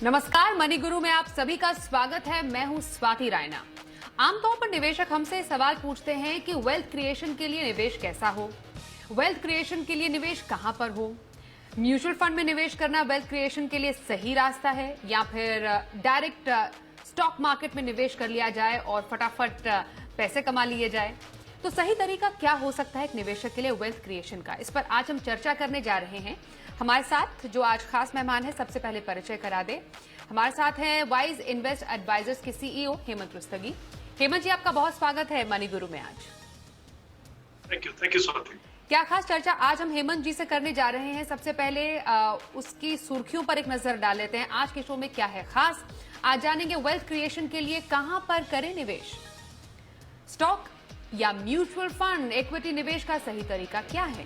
नमस्कार, मनी गुरु में आप सभी का स्वागत है। मैं हूं स्वाति रायना। आमतौर पर निवेशक हमसे सवाल पूछते हैं कि वेल्थ क्रिएशन के लिए निवेश कैसा हो, वेल्थ क्रिएशन के लिए निवेश कहां पर हो, म्यूचुअल फंड में निवेश करना वेल्थ क्रिएशन के लिए सही रास्ता है या फिर डायरेक्ट स्टॉक मार्केट में निवेश कर लिया जाए और फटाफट पैसे कमा लिए जाए। तो सही तरीका क्या हो सकता है एक निवेशक के लिए वेल्थ क्रिएशन का, इस पर आज हम चर्चा करने जा रहे हैं। हमारे साथ जो आज खास मेहमान है, सबसे पहले परिचय करा दे। हमारे साथ हैं वाइज इन्वेस्ट एडवाइजर्स के सीईओ हेमंत रुस्तगी। हेमंत जी, आपका बहुत स्वागत है मनी गुरु में आज। Thank you Swati. क्या खास चर्चा आज हम हेमंत जी से करने जा रहे हैं। सबसे पहले उसकी सुर्खियों पर एक नजर डाल लेते हैं। आज के शो में क्या है खास, आज जानेंगे वेल्थ क्रिएशन के लिए कहां पर करें निवेश, स्टॉक या म्यूचुअल फंड, इक्विटी निवेश का सही तरीका क्या है,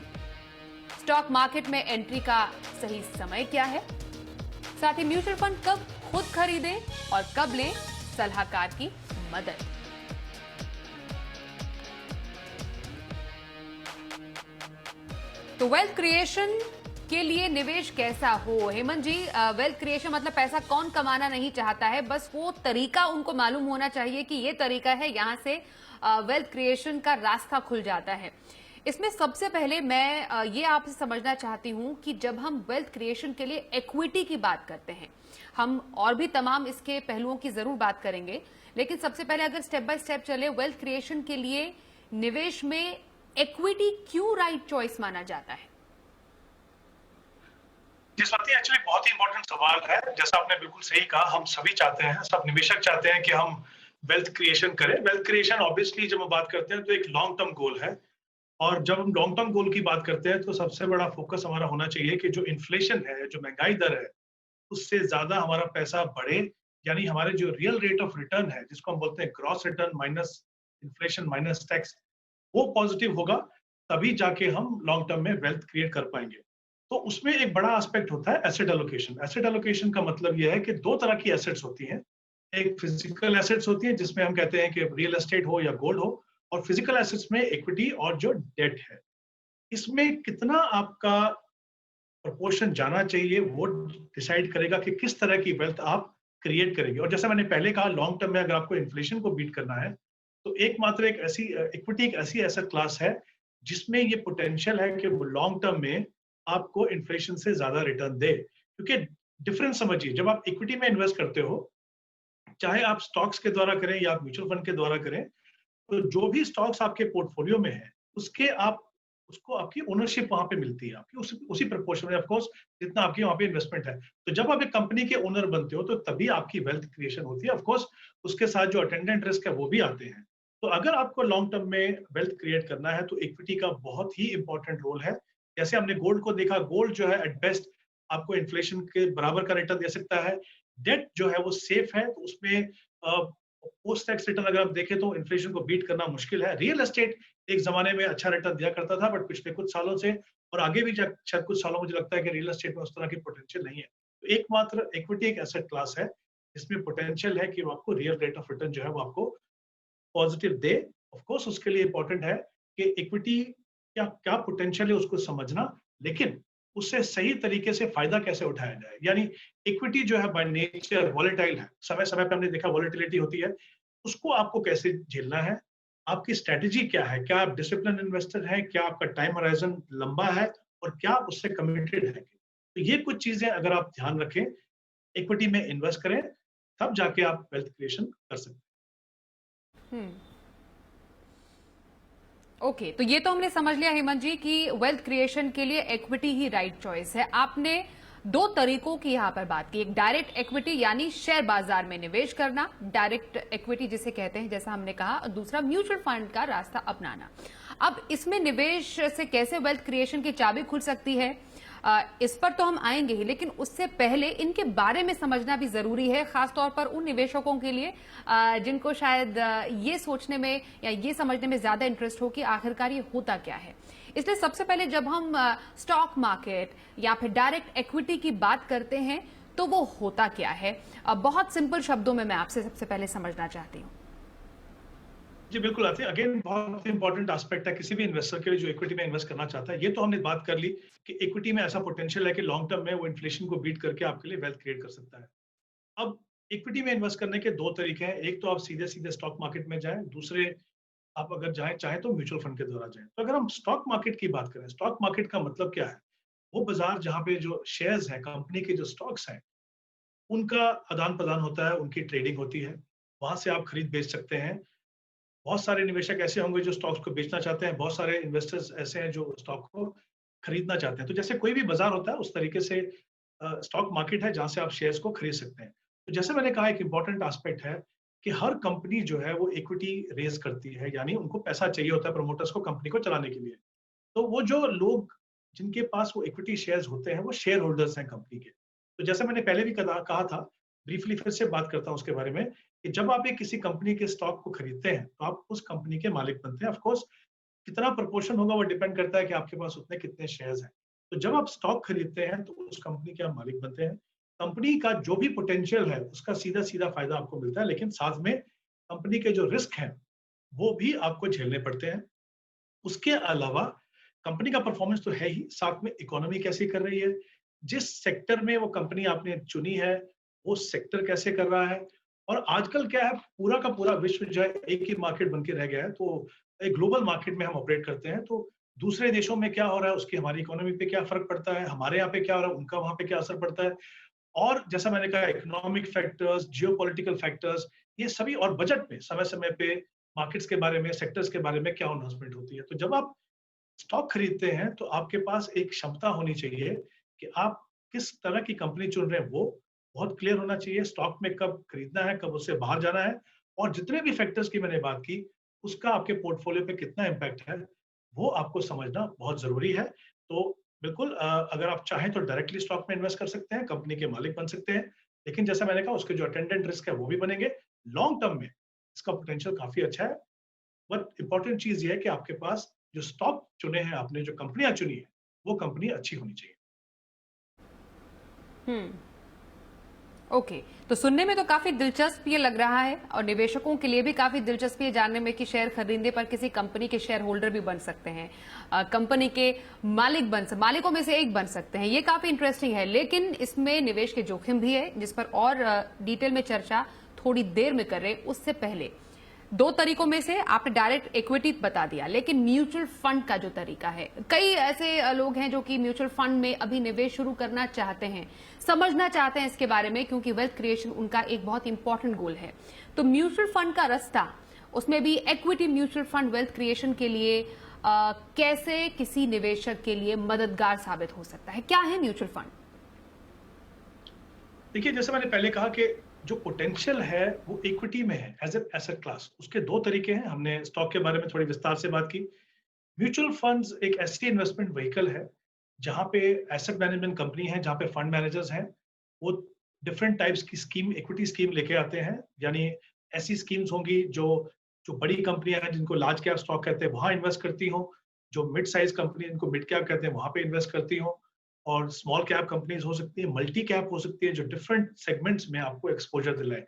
स्टॉक मार्केट में एंट्री का सही समय क्या है, साथ ही म्यूचुअल फंड कब खुद खरीदें और कब लें सलाहकार की मदद। तो वेल्थ क्रिएशन के लिए निवेश कैसा हो, हेमंत जी? वेल्थ क्रिएशन मतलब पैसा कौन कमाना नहीं चाहता है, बस वो तरीका उनको मालूम होना चाहिए कि ये तरीका है, यहां से वेल्थ क्रिएशन का रास्ता खुल जाता है। इसमें सबसे पहले मैं ये आपसे समझना चाहती हूं कि जब हम वेल्थ क्रिएशन के लिए इक्विटी की बात करते हैं, हम और भी तमाम इसके पहलुओं की जरूर बात करेंगे, लेकिन सबसे पहले अगर स्टेप बाय स्टेप चले, वेल्थ क्रिएशन के लिए निवेश में इक्विटी क्यों राइट चॉइस माना जाता है? जी स्वाति, एक्चुअली बहुत ही इंपॉर्टेंट सवाल है। जैसा आपने बिल्कुल सही कहा, हम सभी चाहते हैं, सब निवेशक चाहते हैं कि हम वेल्थ क्रिएशन करें। वेल्थ क्रिएशन ऑब्वियसली जब हम बात करते हैं तो एक लॉन्ग टर्म गोल है, और जब हम लॉन्ग टर्म गोल की बात करते हैं तो सबसे बड़ा फोकस हमारा होना चाहिए कि जो इन्फ्लेशन है, जो महंगाई दर है, उससे ज्यादा हमारा पैसा बढ़े। यानी हमारे जो रियल रेट ऑफ रिटर्न है, जिसको हम बोलते हैं gross return minus inflation minus tax, वो पॉजिटिव होगा, तभी जाके हम लॉन्ग टर्म में वेल्थ क्रिएट कर पाएंगे। तो उसमें एक बड़ा एस्पेक्ट होता है एसेट एलोकेशन। एसेट एलोकेशन का मतलब यह है कि दो तरह की एसेट्स होती हैं। एक फिजिकल एसेट्स होती है जिसमें हम कहते हैं कि रियल एस्टेट हो या गोल्ड हो, और फिजिकल एसेट्स में इक्विटी और जो डेट है। इसमें कितना आपका प्रोपोर्शन जाना चाहिए, वो डिसाइड करेगा कि किस तरह की वेल्थ आप क्रिएट करेंगे। और जैसा मैंने पहले कहा, लॉन्ग टर्म में अगर आपको इन्फ्लेशन को बीट करना है तो एकमात्र एक ऐसी इक्विटी एक ऐसी एसेट क्लास है जिसमें ये पोटेंशियल है कि वो लॉन्ग टर्म में आपको इन्फ्लेशन से ज्यादा रिटर्न दे। क्योंकि डिफरेंस समझिए, जब आप इक्विटी में इन्वेस्ट करते हो, चाहे आप स्टॉक्स के द्वारा करें या आप म्यूचुअल फंड के द्वारा करें, तो जो भी स्टॉक्स आपके पोर्टफोलियो में है, उसके आप उसको आपकी ओनरशिप वहां पे मिलती है, आपकी उसी प्रोपोर्शन में, ऑफ कोर्स, जितना आपकी वहां पे इन्वेस्टमेंट है। तो जब आप एक कंपनी के ओनर बनते हो तो तभी आपकी वेल्थ क्रिएशन होती है। ऑफ कोर्स उसके साथ जो अटेंडेंट रिस्क है वो भी आते हैं। तो अगर आपको लॉन्ग टर्म में वेल्थ क्रिएट करना है तो इक्विटी का बहुत ही इंपॉर्टेंट रोल है। जैसे हमने गोल्ड को देखा, गोल्ड जो है एट बेस्ट आपको इन्फ्लेशन के बराबर का रिटर्न दे सकता है। डेट जो है वो सेफ है, तो उसमें पोस्ट टैक्स रिटर्न अगर आप देखें तो इन्फ्लेशन को बीट करना मुश्किल है। रियल एस्टेट एक जमाने में अच्छा रिटर्न दिया करता था, बट पिछले कुछ सालों से और आगे भी शायद कुछ सालों, मुझे लगता है कि रियल एस्टेट में उस तरह की पोटेंशियल नहीं है। तो एकमात्र इक्विटी एक एसेट क्लास है जिसमें पोटेंशियल है कि वो आपको रियल रेट ऑफ रिटर्न जो है वो आपको पॉजिटिव दे। ऑफ कोर्स उसके लिए इंपॉर्टेंट है कि इक्विटी क्या क्या पोटेंशियल है उसको समझना, लेकिन उससे सही तरीके से फायदा कैसे उठाया जाए। यानी इक्विटी जो है बाय नेचर वॉलेटाइल है, समय समय पे हमने देखा वॉलेटिलिटी होती है, उसको आपको कैसे झेलना है, आपकी स्ट्रेटेजी क्या है, क्या आप डिसिप्लिन इन्वेस्टर हैं, क्या आपका टाइम होराइजन लंबा है, और क्या आप उससे कमिटेड है। तो ये कुछ चीजें अगर आप ध्यान रखें, इक्विटी में इन्वेस्ट करें, तब जाके आप वेल्थ क्रिएशन कर सकते हैं। ओके, तो ये तो हमने समझ लिया हेमंत जी कि वेल्थ क्रिएशन के लिए इक्विटी ही राइट चॉइस है। आपने दो तरीकों की यहाँ पर बात की, एक डायरेक्ट इक्विटी यानी शेयर बाजार में निवेश करना, डायरेक्ट इक्विटी जिसे कहते हैं, जैसा हमने कहा, और दूसरा म्यूचुअल फंड का रास्ता अपनाना। अब इसमें निवेश से कैसे वेल्थ क्रिएशन की चाबी खुल सकती है, इस पर तो हम आएंगे ही, लेकिन उससे पहले इनके बारे में समझना भी जरूरी है, खासतौर पर उन निवेशकों के लिए जिनको शायद ये सोचने में या ये समझने में ज्यादा इंटरेस्ट हो कि आखिरकार ये होता क्या है। इसलिए सबसे पहले जब हम स्टॉक मार्केट या फिर डायरेक्ट इक्विटी की बात करते हैं तो वो होता क्या है, बहुत सिंपल शब्दों में मैं आपसे सबसे पहले समझना चाहती हूँ। जी बिल्कुल आती है। अगेन बहुत इंपॉर्टेंट एस्पेक्ट है किसी भी इन्वेस्टर के लिए जो इक्विटी में इन्वेस्ट करना चाहता है। ये तो हमने बात कर ली कि इक्विटी में ऐसा पोटेंशियल है कि लॉन्ग टर्म में वो इन्फ्लेशन को बीट करके आपके लिए वेल्थ क्रिएट कर सकता है। अब इक्विटी में इन्वेस्ट करने के 2 तरीके हैं। एक तो आप सीधे-सीधे स्टॉक मार्केट में जाएँ, दूसरे आप अगर चाहें तो म्यूचुअल फंड के द्वारा जाएँ। तो अगर हम स्टॉक मार्केट की बात करें, स्टॉक मार्केट का मतलब क्या है? वो बाज़ार जहाँ पे जो शेयर्स हैं, कंपनी के जो स्टॉक्स हैं, उनका आदान-प्रदान होता है, उनकी ट्रेडिंग होती है। वहाँ से आप खरीद-बेच सकते हैं। बहुत सारे निवेशक ऐसे होंगे जो स्टॉक्स को बेचना चाहते हैं, बहुत सारे इन्वेस्टर्स ऐसे हैं जो स्टॉक को खरीदना चाहते हैं। तो जैसे कोई भी बाज़ार होता है, उस तरीके से स्टॉक मार्केट है जहाँ से आप शेयर्स को खरीद सकते हैं। तो जैसे मैंने कहा एक इम्पोर्टेंट एस्पेक्ट है कि हर कंपनी जो है वो इक्विटी रेज़ करती है, यानी उनको पैसा चाहिए होता है प्रमोटर्स को कंपनी को चलाने के लिए। तो वो जो लोग जिनके पास वो इक्विटी शेयर्स होते हैं, वो शेयर होल्डर्स हैं कंपनी के। तो जैसे मैंने पहले भी कहा था, ब्रीफली फिर से बात करता हूँ उसके बारे में कि जब आप एक किसी कंपनी के स्टॉक को खरीदते हैं, तो आप उस कंपनी के मालिक बनते हैं। ऑफ कोर्स कितना प्रोपोर्शन होगा वो डिपेंड करता है कि आपके पास उतने कितने शेयर्स हैं। तो जब आप स्टॉक खरीदते हैं तो उस कंपनी के आप मालिक बनते हैं। कंपनी का जो भी पोटेंशियल है उसका सीधा-सीधा फायदा आपको मिलता है, लेकिन साथ में कंपनी के जो रिस्क हैं, वो भी आपको झेलने पड़ते हैं। उसके अलावा कंपनी का परफॉर्मेंस तो है ही, साथ में इकोनॉमी कैसी कर रही है, जिस सेक्टर में वो कंपनी आपने चुनी है, वो सेक्टर कैसे कर रहा है। और आजकल क्या है, पूरा का पूरा विश्व जो है एक ही मार्केट बन के रह गया है, तो एक ग्लोबल मार्केट में हम ऑपरेट करते हैं, तो दूसरे देशों में क्या हो रहा है, उसकी हमारी इकोनॉमी पे क्या फ़र्क पड़ता है, हमारे यहाँ पे क्या हो रहा है, उनका वहाँ पे क्या असर पड़ता है। और जैसा मैंने कहा इकोनॉमिक फैक्टर्स, जियोपॉलिटिकल फैक्टर्स, ये सभी और बजट में समय-समय पे मार्केट्स के बारे में, सेक्टर्स के बारे में क्या अनाउंसमेंट होती है। तो जब आप स्टॉक खरीदते हैं तो आपके पास एक क्षमता होनी चाहिए कि आप किस तरह की कंपनी चुन रहे हैं वो बहुत क्लियर होना चाहिए। स्टॉक में कब खरीदना है, कब उससे बाहर जाना है, और जितने भी फैक्टर्स की मैंने बात की, उसका आपके पोर्टफोलियो पे कितना इम्पैक्ट है, वो आपको समझना बहुत ज़रूरी है। तो बिल्कुल अगर आप चाहें तो डायरेक्टली स्टॉक में इन्वेस्ट कर सकते हैं, कंपनी के मालिक बन सकते हैं। लेकिन जैसा मैंने कहा उसके जो अटेंडेंट रिस्क है वो भी बनेंगे। लॉन्ग टर्म में इसका पोटेंशियल काफ़ी अच्छा है। बट इम्पोर्टेंट चीज़ ये है कि आपके पास जो स्टॉक चुने हैं आपने, जो कंपनियाँ चुनी है, वो कंपनी अच्छी होनी चाहिए। ओके, तो सुनने में तो काफी दिलचस्प ये लग रहा है और निवेशकों के लिए भी काफी दिलचस्पी है जानने में कि शेयर खरीदने पर किसी कंपनी के शेयर होल्डर भी बन सकते हैं, कंपनी के मालिकों में से एक बन सकते हैं। ये काफी इंटरेस्टिंग है, लेकिन इसमें निवेश के जोखिम भी है जिस पर और डिटेल में चर्चा थोड़ी देर में कर रहे। उससे पहले दो तरीकों में से आपने डायरेक्ट इक्विटी बता दिया, लेकिन म्यूचुअल फंड का जो तरीका है, कई ऐसे लोग हैं जो कि म्यूचुअल फंड में अभी निवेश शुरू करना चाहते हैं, समझना चाहते हैं इसके बारे में, क्योंकि वेल्थ क्रिएशन उनका एक बहुत इंपॉर्टेंट गोल है। तो म्यूचुअल फंड का रास्ता, उसमें भी equity mutual fund wealth creation के लिए कैसे किसी निवेशक के लिए मददगार साबित हो सकता है? क्या है म्यूचुअल फंड? देखिए, जैसे मैंने पहले कहा कि जो पोटेंशियल है वो इक्विटी में है एज एन एसेट क्लास। उसके 2 तरीके हैं, हमने स्टॉक के बारे में थोड़ी विस्तार से बात की। म्यूचुअल फंड्स एक ऐसी इन्वेस्टमेंट व्हीकल है, जहाँ पे एसेट मैनेजमेंट कंपनी है, जहाँ पे फंड मैनेजर्स हैं, वो डिफरेंट टाइप्स की स्कीम, इक्विटी स्कीम लेके आते हैं। यानी ऐसी स्कीम्स होंगी जो जो बड़ी कंपनियां हैं जिनको लार्ज कैप स्टॉक कहते हैं, वहां इन्वेस्ट करती हों, जो मिड साइज कंपनी जिनको मिड कैप कहते हैं वहां पे इन्वेस्ट करती हों, और स्मॉल कैप कंपनीज हो सकती है, मल्टी कैप हो सकती है, जो डिफरेंट सेगमेंट्स में आपको एक्सपोजर दिलाए।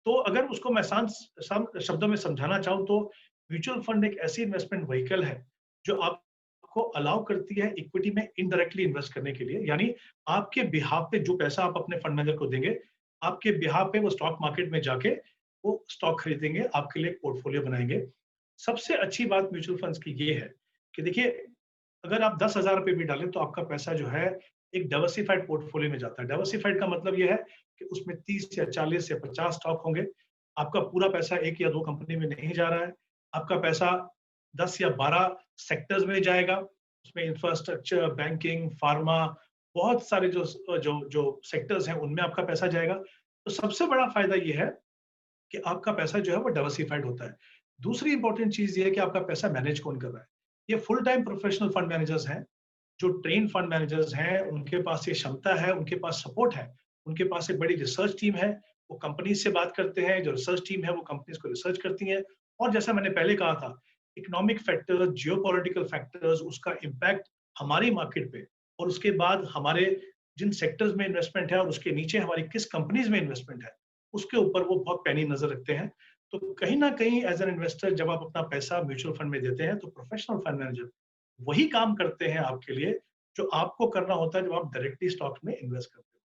तो अगर उसको मैं शब्दों में समझाना चाहूँ तो म्यूचुअल फंड एक ऐसी इन्वेस्टमेंट व्हीकल है जो आपको अलाउ करती है इक्विटी में इनडायरेक्टली इन्वेस्ट करने के लिए। यानी आपके बिहाफ पे जो पैसा आप अपने फंड मैनेजर को देंगे, आपके बिहाफ पे वो स्टॉक मार्केट में जाके वो स्टॉक खरीदेंगे, आपके लिए एक पोर्टफोलियो बनाएंगे। सबसे अच्छी बात म्यूचुअल फंड्स की ये है कि देखिए, अगर आप 10,000 रुपए भी डालें तो आपका पैसा जो है एक डाइवर्सिफाइड पोर्टफोलियो में जाता है। डाइवर्सिफाइड का मतलब ये है कि उसमें 30 या 40 या 50 स्टॉक होंगे। आपका पूरा पैसा 1 या 2 कंपनी में नहीं जा रहा है। आपका पैसा 10 या 12 सेक्टर्स में जाएगा। उसमें इंफ्रास्ट्रक्चर, बैंकिंग, फार्मा, बहुत सारे जो जो जो सेक्टर्स हैं उनमें आपका पैसा जाएगा। तो सबसे बड़ा फायदा ये है कि आपका पैसा जो है वो डाइवर्सिफाइड होता है। दूसरी इंपॉर्टेंट चीज़ ये है कि आपका पैसा मैनेज कौन कर रहा है। ये full time professional fund managers हैं, जो ट्रेन फंड मैनेजर्स हैं, उनके पास ये क्षमता है, उनके पास सपोर्ट है, उनके पास एक बड़ी रिसर्च टीम है, वो कंपनी से बात करते हैं, जो रिसर्च टीम है वो कंपनीज को रिसर्च करती है। और जैसा मैंने पहले कहा था, इकोनॉमिक फैक्टर्स, जियोपॉलिटिकल फैक्टर्स, उसका इम्पैक्ट हमारी मार्केट पे, और उसके बाद हमारे जिन सेक्टर्स में इन्वेस्टमेंट है और उसके नीचे हमारी किस कंपनीज में इन्वेस्टमेंट है, उसके ऊपर वो बहुत पैनी नजर रखते हैं। तो कहीं ना कहीं एज एन इन्वेस्टर जब आप अपना पैसा म्यूचुअल फंड में देते हैं तो प्रोफेशनल फंड मैनेजर वही काम करते हैं आपके लिए जो आपको करना होता है जब आप डायरेक्टली स्टॉक्स में इन्वेस्ट करते हो।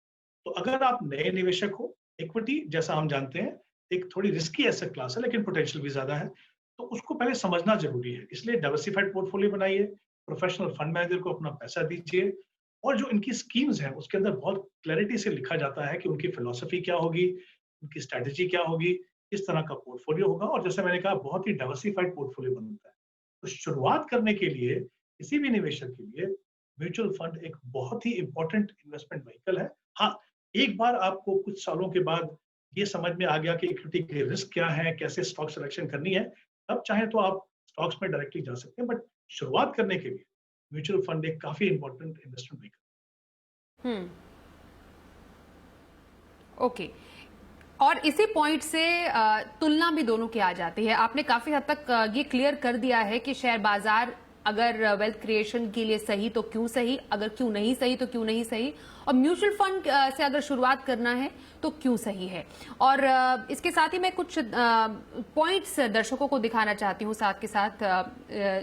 तो अगर आप नए निवेशक हो, इक्विटी जैसा हम जानते हैं एक थोड़ी रिस्की एसेट क्लास है, लेकिन पोटेंशियल भी ज्यादा है, तो उसको पहले समझना जरूरी है। इसलिए डाइवर्सिफाइड पोर्टफोलियो बनाइए, प्रोफेशनल फंड मैनेजर को अपना पैसा दीजिए, और जो इनकी स्कीम्स हैं उसके अंदर बहुत क्लैरिटी से लिखा जाता है कि उनकी फिलॉसफी क्या होगी, उनकी स्ट्रैटेजी क्या होगी, किस तरह का पोर्टफोलियो होगा, और जैसे मैंने कहा बहुत ही डाइवर्सिफाइड पोर्टफोलियो बनता है। तो शुरुआत करने के लिए किसी भी निवेशक के लिए म्यूचुअल फंड एक बहुत ही इंपॉर्टेंट इन्वेस्टमेंट व्हीकल है। हाँ, एक बार आपको कुछ सालों के बाद ये समझ में आ गया कि इक्विटी के रिस्क क्या है, कैसे स्टॉक सिलेक्शन करनी है, तब चाहे तो आप स्टॉक्स में डायरेक्टली जा सकते हैं, बट शुरुआत करने के लिए म्यूचुअल फंड एक काफी इंपॉर्टेंट इन्वेस्टमेंट व्हीकल। हम्म। ओके। और इसी पॉइंट से तुलना भी दोनों की आ जाती है। आपने काफी हद तक ये क्लियर कर दिया है कि शेयर बाजार अगर वेल्थ क्रिएशन के लिए सही तो क्यों सही, अगर क्यों नहीं सही तो क्यों नहीं सही, और म्यूचुअल फंड से अगर शुरुआत करना है तो क्यों सही है। और इसके साथ ही मैं कुछ पॉइंट्स दर्शकों को दिखाना चाहती हूँ साथ के साथ,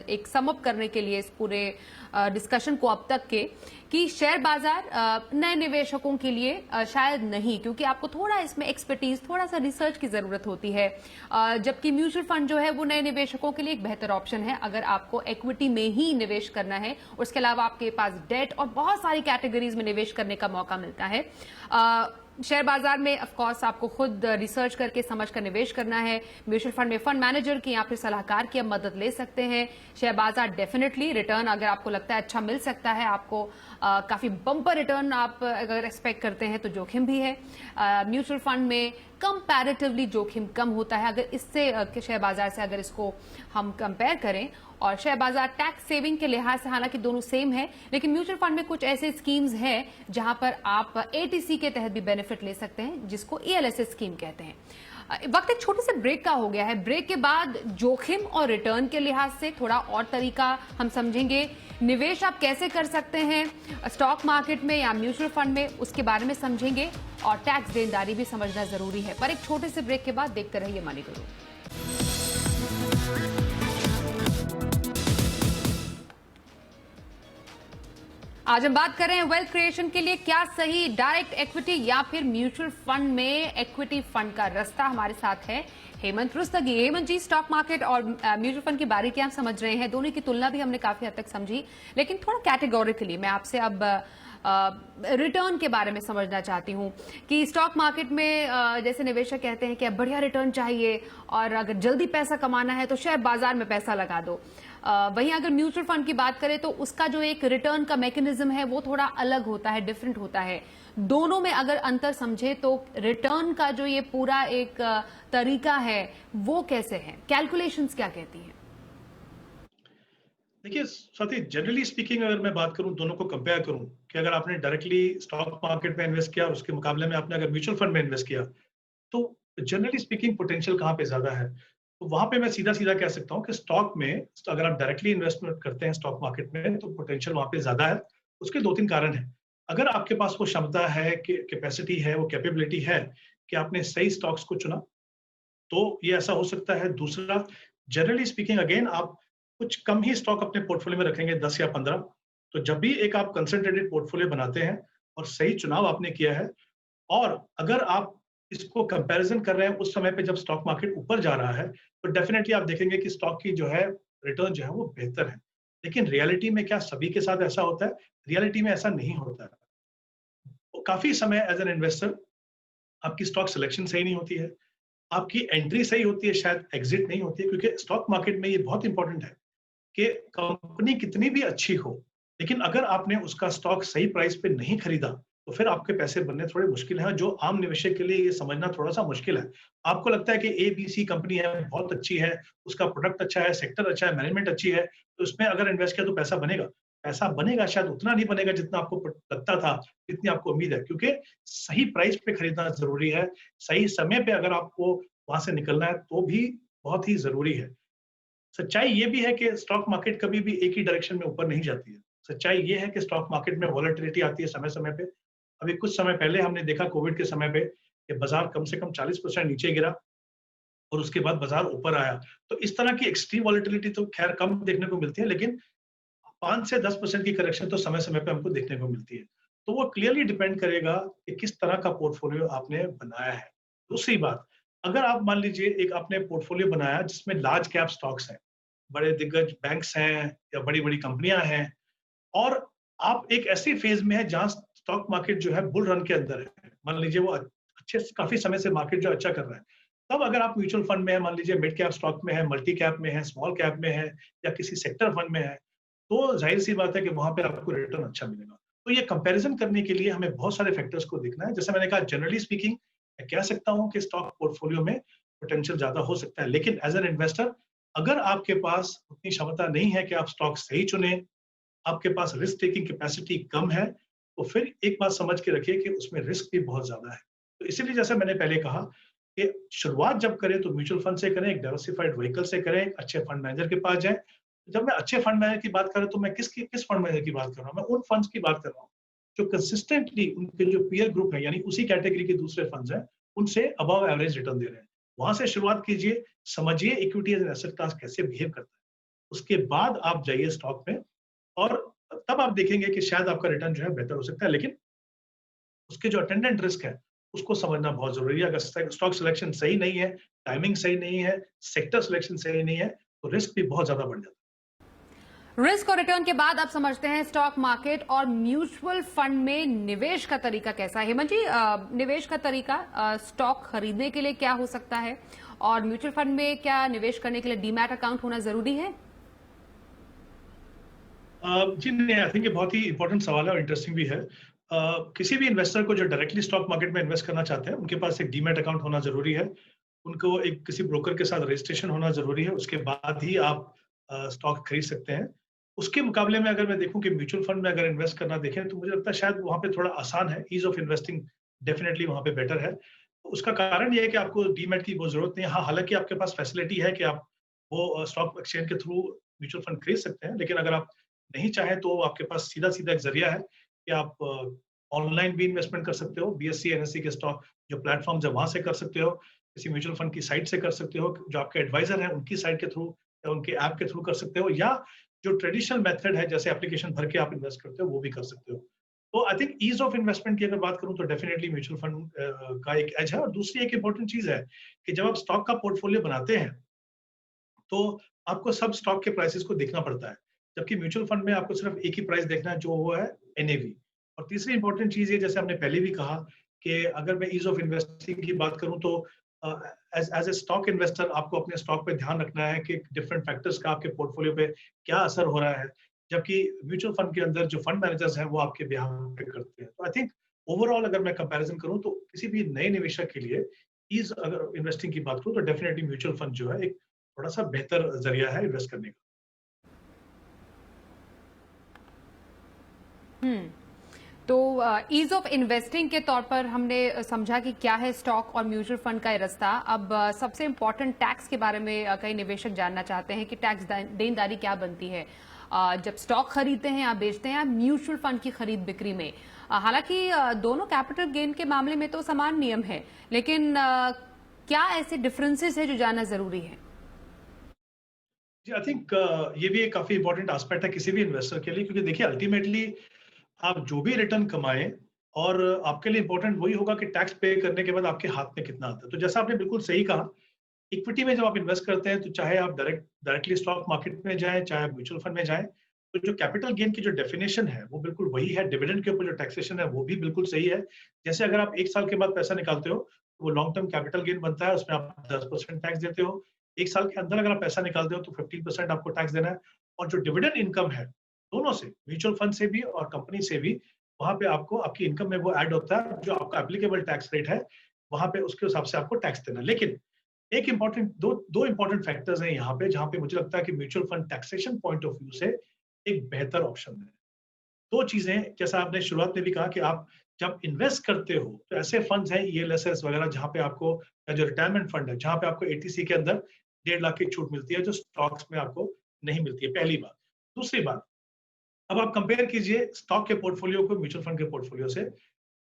एक समअप करने के लिए इस पूरे डिस्कशन को अब तक के, कि शेयर बाजार नए निवेशकों के लिए शायद नहीं, क्योंकि आपको थोड़ा इसमें एक्सपर्टीज, थोड़ा सा रिसर्च की जरूरत होती है, जबकि म्यूचुअल फंड जो है वो नए निवेशकों के लिए एक बेहतर ऑप्शन है अगर आपको इक्विटी में ही निवेश करना है। उसके अलावा आपके पास डेट और बहुत सारी कैटेगरीज में निवेश करने का मौका मिलता है। शेयर बाजार में ऑफ कोर्स आपको खुद रिसर्च करके समझ कर निवेश करना है। म्यूचुअल फंड में फंड मैनेजर की या फिर सलाहकार की आप मदद ले सकते हैं। शेयर बाजार डेफिनेटली रिटर्न अगर आपको लगता है अच्छा मिल सकता है, आपको काफी बम्पर रिटर्न आप अगर एक्सपेक्ट करते हैं तो जोखिम भी है। म्यूचुअल फंड में कंपैरेटिवली जोखिम कम होता है अगर इससे शेयर बाजार से अगर इसको हम कंपेयर करें। और शेयर बाजार टैक्स सेविंग के लिहाज से हालांकि दोनों सेम है, लेकिन म्यूचुअल फंड में कुछ ऐसे स्कीम्स हैं जहां पर आप एटीसी के तहत भी बेनिफिट ले सकते हैं, जिसको ईएलएसएस स्कीम कहते हैं। वक्त एक छोटे से ब्रेक का हो गया है। ब्रेक के बाद जोखिम और रिटर्न के लिहाज से थोड़ा और तरीका हम समझेंगे। निवेश आप कैसे कर सकते हैं स्टॉक मार्केट में या म्यूचुअल फंड में, उसके बारे में समझेंगे, और टैक्स देनदारी भी समझना जरूरी है। पर एक छोटे से ब्रेक के बाद देखते रहिए मनी गुरु। आज हम बात कर रहे हैं वेल्थ क्रिएशन के लिए क्या सही, डायरेक्ट इक्विटी या फिर म्यूचुअल फंड में इक्विटी फंड का रास्ता। हमारे साथ है हेमंत रुस्तगी। हेमंत जी, स्टॉक मार्केट और म्यूचुअल फंड की बारीकियां हम समझ रहे हैं, दोनों की तुलना भी हमने काफी हद तक समझी, लेकिन थोड़ा कैटेगोरिकली मैं आपसे अब रिटर्न के बारे में समझना चाहती हूँ कि स्टॉक मार्केट में जैसे निवेशक कहते हैं कि अब बढ़िया रिटर्न चाहिए और अगर जल्दी पैसा कमाना है तो शेयर बाजार में पैसा लगा दो। वहीं अगर म्यूचुअल फंड की बात करें तो उसका जो एक रिटर्न का मैकेनिज्म है वो थोड़ा अलग होता है, डिफरेंट होता है। दोनों में अगर अंतर समझे तो रिटर्न का जो ये पूरा एक तरीका है वो कैसे है, कैलकुलेशंस क्या कहती हैं? देखिए स्वाति, जनरली स्पीकिंग अगर मैं बात करूं, दोनों को कंपेयर करूं कि अगर आपने डायरेक्टली स्टॉक मार्केट में इन्वेस्ट किया और उसके मुकाबले में आपने अगर म्यूचुअल फंड में इन्वेस्ट किया, तो जनरली स्पीकिंग पोटेंशियल कहाँ पे ज्यादा है, तो वहां पे मैं सीधा सीधा कह सकता हूँ कि स्टॉक में अगर आप डायरेक्टली इन्वेस्टमेंट करते हैं स्टॉक मार्केट में तो पोटेंशियल वहां पे ज्यादा है। उसके दो तीन कारण हैं। अगर आपके पास वो क्षमता है, कैपेसिटी है, वो कैपेबिलिटी है कि आपने सही स्टॉक्स को चुना, तो ये ऐसा हो सकता है। दूसरा, जनरली स्पीकिंग अगेन आप कुछ कम ही स्टॉक अपने पोर्टफोलियो में रखेंगे, 10 या 15। तो जब भी एक आप कंसंट्रेटेड पोर्टफोलियो बनाते हैं और सही चुनाव आपने किया है, और अगर आप इसको कंपैरिजन कर रहे हैं उस समय पे जब स्टॉक मार्केट ऊपर जा रहा है, तो डेफिनेटली आप देखेंगे कि स्टॉक की जो है रिटर्न जो है वो बेहतर है। लेकिन रियलिटी में क्या सभी के साथ ऐसा होता है? रियलिटी में ऐसा नहीं होता है। तो काफी समय एज एन इन्वेस्टर आपकी स्टॉक सिलेक्शन सही नहीं होती है, आपकी एंट्री सही होती है, शायद एग्जिट नहीं होती है, क्योंकि स्टॉक मार्केट में ये बहुत इंपॉर्टेंट है कि कंपनी कितनी भी अच्छी हो, लेकिन अगर आपने उसका स्टॉक सही प्राइस पे नहीं खरीदा तो फिर आपके पैसे बनने थोड़े मुश्किल हैं। जो आम निवेशक के लिए ये समझना थोड़ा सा मुश्किल है। आपको लगता है कि एबीसी कंपनी है, बहुत अच्छी है, उसका प्रोडक्ट अच्छा है, सेक्टर अच्छा है, मैनेजमेंट अच्छी है, तो उसमें अगर इन्वेस्ट किया तो पैसा बनेगा। पैसा बनेगा, शायद उतना नहीं बनेगा जितना आपको लगता था, जितनी आपको उम्मीद है, क्योंकि सही प्राइस पे खरीदना जरूरी है। सही समय पे अगर आपको वहां से निकलना है तो भी बहुत ही जरूरी है। सच्चाई ये भी है कि स्टॉक मार्केट कभी भी एक ही डायरेक्शन में ऊपर नहीं जाती है। सच्चाई ये है कि स्टॉक मार्केट में वॉलेटिलिटी आती है समय समय पे। अभी कुछ समय पहले हमने देखा कोविड के समय पे कि बाजार कम से कम 40% नीचे गिरा और उसके बाद बाजार ऊपर आया। तो इस तरह की एक्सट्रीम वॉलेटिलिटी तो खैर कम देखने को मिलती है, लेकिन 5 से 10% की करेक्शन तो समय समय पे हमको देखने को मिलती है। तो वो क्लियरली डिपेंड करेगा कि किस तरह का पोर्टफोलियो आपने बनाया है। दूसरी बात, अगर आप मान लीजिए एक आपने पोर्टफोलियो बनाया जिसमें लार्ज कैप स्टॉक्स हैं, बड़े दिग्गज बैंक्स हैं या बड़ी-बड़ी कंपनियां हैं, और आप एक ऐसी फेज में है जहां स्टॉक मार्केट जो है बुल रन के अंदर है, मान लीजिए वो अच्छे काफी समय से मार्केट जो अच्छा कर रहा है, तब अगर आप म्यूचुअल फंड में है, मान लीजिए मिड कैप स्टॉक में है, मल्टी कैप में है, स्मॉल कैप में है या किसी सेक्टर फंड में है, तो जाहिर सी बात है कि वहां पे आपको रिटर्न अच्छा मिलेगा। तो ये कंपैरिजन करने के लिए हमें बहुत सारे फैक्टर्स को देखना है। जैसे मैंने कहा, जनरली स्पीकिंग मैं कह सकता हूं कि स्टॉक पोर्टफोलियो में पोटेंशियल ज्यादा हो सकता है, लेकिन एज एन इन्वेस्टर अगर आपके पास उतनी क्षमता नहीं है कि आप स्टॉक सही चुने, आपके पास रिस्क टेकिंग कैपेसिटी कम है, तो फिर एक बात समझ के रखिए कि उसमें रिस्क भी बहुत ज्यादा है। तो इसीलिए जैसे मैंने पहले कहा कि शुरुआत जब करें तो म्यूचुअल फंड से करें, एक डाइवर्सिफाइड व्हीकल से करें, एक अच्छे फंड मैनेजर के पास जाएं। जब मैं अच्छे फंड मैनेजर की बात करूं तो मैं किस फंड मैनेजर की बात कर रहा हूं? मैं उन फंड्स की बात कर रहा हूं जो कंसिस्टेंटली उनके जो पीयर ग्रुप है, यानी उसी कैटेगरी के दूसरे फंड्स हैं, उनसे अबव एवरेज रिटर्न दे रहे हैं। वहां से शुरुआत कीजिए, समझिए equity as an asset class कैसे बिहेव करता है। उसके बाद आप जाइए स्टॉक में, और तब आप देखेंगे कि शायद आपका रिटर्न जो है बेहतर हो सकता है, लेकिन उसके जो अटेंडेंट रिस्क है उसको समझना बहुत जरूरी है। अगर स्टॉक सिलेक्शन सही नहीं है, टाइमिंग सही नहीं है, सेक्टर सिलेक्शन सही नहीं है, तो रिस्क भी बहुत ज्यादा बढ़ जाता है। रिस्क और रिटर्न के बाद आप समझते हैं स्टॉक मार्केट और म्यूचुअल फंड में निवेश का तरीका कैसा है। हेमंत जी, निवेश का तरीका स्टॉक खरीदने के लिए क्या हो सकता है, और म्यूचुअल फंड में क्या निवेश करने के लिए डीमैट अकाउंट होना जरूरी है? जी नहीं, आई थिंक ये बहुत ही इंपॉर्टेंट सवाल है और इंटरेस्टिंग भी है। किसी भी इन्वेस्टर को जो डायरेक्टली स्टॉक मार्केट में इन्वेस्ट करना चाहते हैं, उनके पास एक डीमैट अकाउंट होना जरूरी है। उनको एक किसी ब्रोकर के साथ रजिस्ट्रेशन होना जरूरी है, उसके बाद ही आप स्टॉक खरीद सकते हैं। उसके मुकाबले में अगर मैं देखूं कि म्यूचुअल फंड में अगर इन्वेस्ट करना देखें, तो मुझे लगता है शायद वहां पे थोड़ा आसान है, ईज ऑफ इन्वेस्टिंग डेफिनेटली वहां पे बेटर है। उसका कारण ये है कि आपको डीमैट की वो जरूरत नहीं है। हाँ, हालांकि आपके पास फैसिलिटी है कि आप वो स्टॉक एक्सचेंज के थ्रू म्यूचुअल फंड खरीद सकते हैं, लेकिन अगर आप नहीं चाहें तो आपके पास सीधा सीधा एक जरिया है कि आप ऑनलाइन भी इन्वेस्टमेंट कर सकते हो, बीएससी एनएससी के स्टॉक जो प्लेटफॉर्म है वहां से कर सकते हो, किसी म्यूचुअल फंड की साइट से कर सकते हो, जो आपके एडवाइजर हैं उनकी साइट के थ्रू या उनके ऐप के थ्रू कर सकते हो, या जो ट्रेडिशनल मेथड है जैसे एप्लीकेशन भर के आप इन्वेस्ट करते हो वो भी कर सकते हो। तो I think ease of investment की अगर बात करूं तो डेफिनेटली म्यूचुअल फंड का एक एज है। और दूसरी एक इंपॉर्टेंट चीज है कि जब आप स्टॉक का पोर्टफोलियो बनाते हैं तो आपको सब स्टॉक के प्राइसेस को देखना पड़ता है, जबकि म्यूचुअल फंड में आपको सिर्फ एक ही प्राइस देखना है जो वो है एनएवी। और तीसरी इंपॉर्टेंट चीज है, जैसे हमने पहले भी कहा, कि अगर मैं ईज ऑफ इन्वेस्टिंग की बात करूं तो एज ए स्टॉक इन्वेस्टर आपको अपने स्टॉक पे ध्यान रखना है कि डिफरेंट फैक्टर्स का आपके पोर्टफोलियो पे क्या असर हो रहा है, जबकि म्यूचुअल फंड के अंदर जो फंड मैनेजर्स हैं वो आपके बिहाफ पे करते हैं। तो आई थिंक ओवरऑल अगर मैं कंपैरिजन करूं तो किसी भी नए निवेशक के लिए ईज अगर इन्वेस्टिंग की बात करूं तो डेफिनेटली म्यूचुअल फंड जो है एक थोड़ा सा बेहतर जरिया है इन्वेस्ट करने का। हम्म। तो ईज ऑफ इन्वेस्टिंग के तौर पर हमने समझा कि क्या है स्टॉक और म्यूचुअल फंड का ये रास्ता। अब सबसे इम्पोर्टेंट टैक्स के बारे में कई निवेशक जानना चाहते हैं कि टैक्स देनदारी क्या बनती है जब स्टॉक खरीदते हैं या बेचते हैं या म्यूचुअल फंड की खरीद बिक्री में। हालांकि दोनों कैपिटल गेन के मामले में तो समान नियम है, लेकिन क्या ऐसे डिफरेंसेस है जो जानना जरूरी है? जी, आई थिंक ये भी एक काफी इंपॉर्टेंट एस्पेक्ट है किसी भी इन्वेस्टर के लिए, क्योंकि देखिए अल्टीमेटली आप जो भी रिटर्न कमाएं, और आपके लिए इंपॉर्टेंट वही होगा कि टैक्स पे करने के बाद आपके हाथ में कितना आता है। तो जैसा आपने बिल्कुल सही कहा, इक्विटी में जब आप इन्वेस्ट करते हैं तो चाहे आप डायरेक्टली स्टॉक मार्केट में जाएं, चाहे आप म्यूचुअल फंड में जाएं, तो जो कैपिटल गेन की जो डेफिनेशन है वो बिल्कुल वही है। डिविडेंड के ऊपर जो टैक्सेशन है वो भी बिल्कुल सही है। जैसे अगर आप 1 साल के बाद पैसा निकालते हो तो वो लॉन्ग टर्म कैपिटल गेन बनता है, उसमें आप 10% टैक्स देते हो। 1 साल के अंदर अगर आप पैसा निकालते हो तो 15% आपको टैक्स देना है। और जो डिविडेंड इनकम है, दोनों से, म्यूचुअल फंड से भी और कंपनी से भी, वहां पे आपको आपकी इनकम में वो ऐड होता है, जो आपका एप्लीकेबल टैक्स रेट है वहां पे उसके हिसाब से आपको टैक्स देना है। लेकिन एक इंपॉर्टेंट दो इंपॉर्टेंट फैक्टर्स हैं यहाँ पे, जहां पे मुझे लगता है कि mutual fund taxation point of view से एक बेहतर ऑप्शन है। दो चीजें, जैसा आपने शुरुआत में भी कहा कि आप जब इन्वेस्ट करते हो तो ऐसे फंड्स हैं ईएलएसएस वगैरह, जहां पे आपको, या जो रिटायरमेंट फंड है जहां पे आपको एटीसी के अंदर 1.5 लाख की छूट मिलती है, जो स्टॉक्स में आपको नहीं मिलती है। पहली बात। दूसरी बात, अब आप कंपेयर कीजिए स्टॉक के पोर्टफोलियो को म्यूचुअल फंड के पोर्टफोलियो से।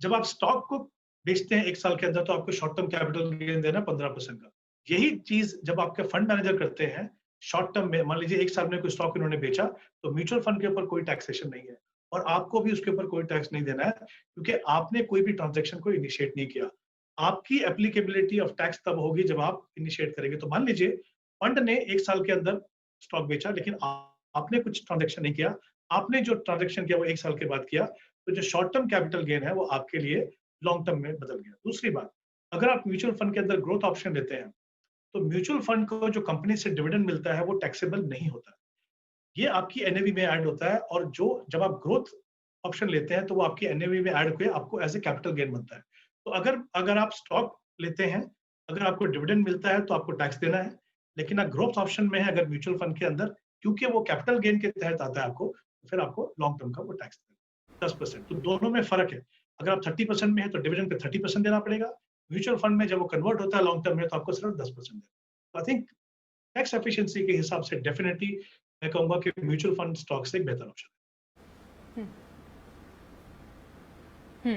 जब आप स्टॉक को बेचते हैं 1 साल के अंदर तो आपको शॉर्ट टर्म कैपिटल गेन देना 15% का। यही चीज जब आपके फंड मैनेजर करते हैं शॉर्ट टर्म में, मान लीजिए 1 साल में कोई स्टॉक इन्होंने बेचा, तो म्यूचुअल फंड के ऊपर कोई टैक्सेशन नहीं है। और आपको भी उसके ऊपर कोई टैक्स नहीं देना है, क्योंकि आपने कोई भी ट्रांजैक्शन को इनिशिएट नहीं किया। आपकी एप्लीकेबिलिटी ऑफ टैक्स तब होगी जब आप इनिशिएट करेंगे। तो मान लीजिए फंड ने 1 साल के अंदर स्टॉक बेचा, लेकिन आपने कुछ ट्रांजैक्शन नहीं किया। आपने जो ट्रांजैक्शन किया वो 1 साल के बाद किया, तो जो शॉर्ट टर्म कैपिटल गेन है वो आपके लिए लॉन्ग टर्म में बदल गया। दूसरी बात, अगर आप म्यूचुअल फंड के अंदर ग्रोथ ऑप्शन लेते हैं, तो म्यूचुअल फंड को जो कंपनी से डिविडेंड मिलता है वो टैक्सेबल नहीं होता। ये आपकी एनएवी में ऐड होता है, और जो जब आप ग्रोथ ऑप्शन लेते हैं तो वो आपकी एनएवी में ऐड होकर आपको एज ए कैपिटल गेन बनता है। तो अगर अगर आप स्टॉक लेते हैं, अगर आपको डिविडेंड मिलता है तो आपको टैक्स देना है, लेकिन आप ग्रोथ ऑप्शन में है अगर म्यूचुअल फंड के अंदर, क्योंकि वो कैपिटल गेन के तहत आता है आपको, तो फिर आपको लॉन्ग टर्म का वो टैक्स देना 10%। तो दोनों में फर्क है। अगर आप 30% में है तो डिविडेंड पे 30% देना पड़ेगा। म्यूचुअल फंड में जब वो कन्वर्ट होता है लॉन्ग टर्म में तो आपको सिर्फ 10% देना। आई थिंक टैक्स एफिशिएंसी के हिसाब से डेफिनेटली मैं कहूंगा कि म्यूचुअल फंड स्टॉक से एक बेहतर ऑप्शन है।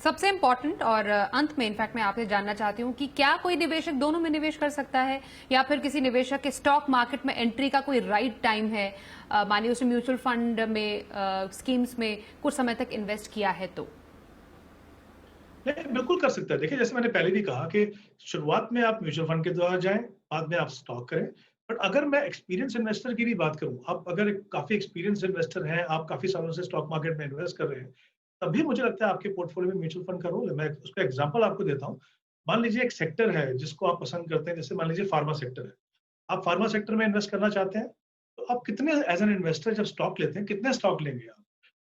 सबसे इंपॉर्टेंट और अंत में इनफैक्ट मैं आपसे जानना चाहती हूं कि क्या कोई निवेशक दोनों में निवेश कर सकता है, या फिर किसी निवेशक के स्टॉक मार्केट में एंट्री का कोई राइट टाइम है? मानिए उसने म्यूचुअल फंड में स्कीम्स में कुछ समय तक इन्वेस्ट किया है तो नहीं, बिल्कुल कर सकता है। देखिए, जैसे मैंने पहले भी कहा कि शुरुआत में आप म्यूचुअल फंड के द्वारा जाएं, बाद में आप स्टॉक करें। बट अगर मैं एक्सपीरियंस इन्वेस्टर की भी बात करूं, आप अगर काफी एक्सपीरियंस इन्वेस्टर हैं, आप काफी सालों से स्टॉक मार्केट में इन्वेस्ट कर रहे हैं, तभी मुझे लगता है आपके पोर्टफोलियो में म्यूचुअल फंड का रोल है। मैं उसका एग्जांपल आपको देता हूं। मान लीजिए एक सेक्टर है जिसको आप पसंद करते हैं, जैसे मान लीजिए फार्मा सेक्टर है। आप फार्मा सेक्टर में इन्वेस्ट करना चाहते हैं, तो आप कितने एज एन इन्वेस्टर जब स्टॉक लेते हैं, कितने स्टॉक लेंगे आप?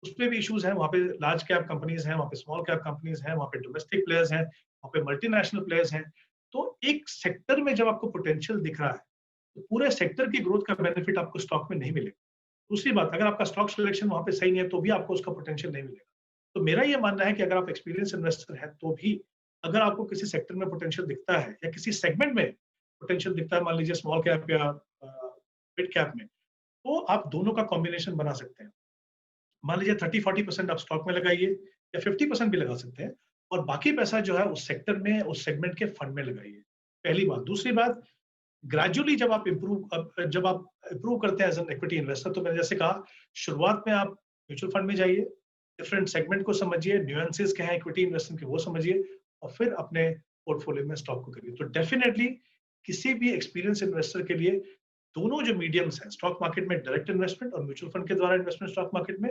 उसपे भी इश्यूज हैं। वहाँ पे लार्ज कैप कंपनीज हैं, वहाँ पे स्मॉल कैप कंपनीज हैं, वहाँ पे डोमेस्टिक प्लेयर्स हैं, वहाँ पे मल्टीनेशनल प्लेयर्स हैं। तो एक सेक्टर में जब आपको पोटेंशियल दिख रहा है, तो पूरे सेक्टर की ग्रोथ का बेनिफिट आपको स्टॉक में नहीं मिलेगा। दूसरी बात, अगर आपका स्टॉक सिलेक्शन वहाँ पे सही नहीं है, तो भी आपको उसका पोटेंशियल नहीं मिलेगा। तो मेरा ये मानना है कि अगर आप एक्सपीरियंस इन्वेस्टर हैं, तो भी अगर आपको किसी सेक्टर में पोटेंशियल दिखता है या किसी सेगमेंट में पोटेंशियल दिखता है, मान लीजिए स्मॉल कैप या मिड कैप में, तो आप दोनों का कॉम्बिनेशन बना सकते हैं। मान लीजिए 30-40% आप स्टॉक में लगाइए, या 50% भी लगा सकते हैं, और बाकी पैसा जो है उस सेक्टर में, उस सेगमेंट के फंड में लगाइए। पहली बात। दूसरी बात, ग्रेजुअली जब आप इंप्रूव करते हैं एज एन इक्विटी इन्वेस्टर, तो मैंने जैसे कहा, शुरुआत में आप म्यूचुअल फंड में जाइए, डिफरेंट सेगमेंट को समझिए, न्यूएंसेस क्या है इक्विटी इन्वेस्टमेंट के वो समझिए, और फिर अपने पोर्टफोलियो में स्टॉक को करिए। तो डेफिनेटली किसी भी एक्सपीरियंस इन्वेस्टर के लिए दोनों जो मीडियम्स हैं, स्टॉक मार्केट में डायरेक्ट इन्वेस्टमेंट और म्यूचुअल फंड के द्वारा इन्वेस्टमेंट स्टॉक मार्केट में,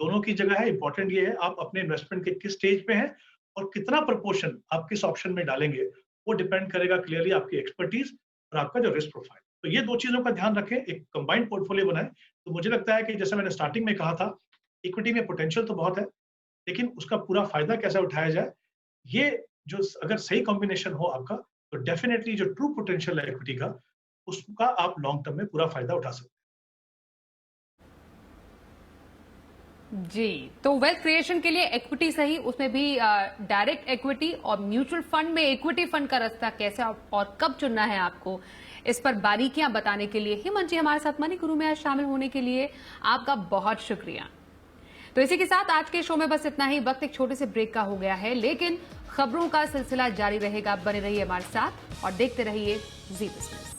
दोनों की जगह है। इंपॉर्टेंट ये है आप अपने इन्वेस्टमेंट के किस स्टेज पे हैं और कितना प्रोपोर्शन आप किस ऑप्शन में डालेंगे, वो डिपेंड करेगा क्लियरली आपकी एक्सपर्टीज और आपका जो रिस्क प्रोफाइल। तो ये दो चीजों का ध्यान रखें, एक कंबाइंड पोर्टफोलियो बनाएं। तो मुझे लगता है कि जैसे मैंने स्टार्टिंग में कहा था, इक्विटी में पोटेंशियल तो बहुत है, लेकिन उसका पूरा फायदा कैसे उठाया जाए, ये जो अगर सही कॉम्बिनेशन हो आपका, तो डेफिनेटली जो ट्रू पोटेंशियल है इक्विटी का, उसका आप लॉन्ग टर्म में पूरा फायदा उठा सकते हैं। जी, तो वेल्थ क्रिएशन के लिए इक्विटी सही, उसमें भी डायरेक्ट इक्विटी और म्यूचुअल फंड में इक्विटी फंड का रास्ता कैसे और कब चुनना है आपको, इस पर बारीकियां बताने के लिए हेमंत जी हमारे साथ मनी गुरु में आज शामिल होने के लिए आपका बहुत शुक्रिया। तो इसी के साथ आज के शो में बस इतना ही। वक्त एक छोटे से ब्रेक का हो गया है, लेकिन खबरों का सिलसिला जारी रहेगा। बने रहिए हमारे साथ और देखते रहिए जी बिजनेस।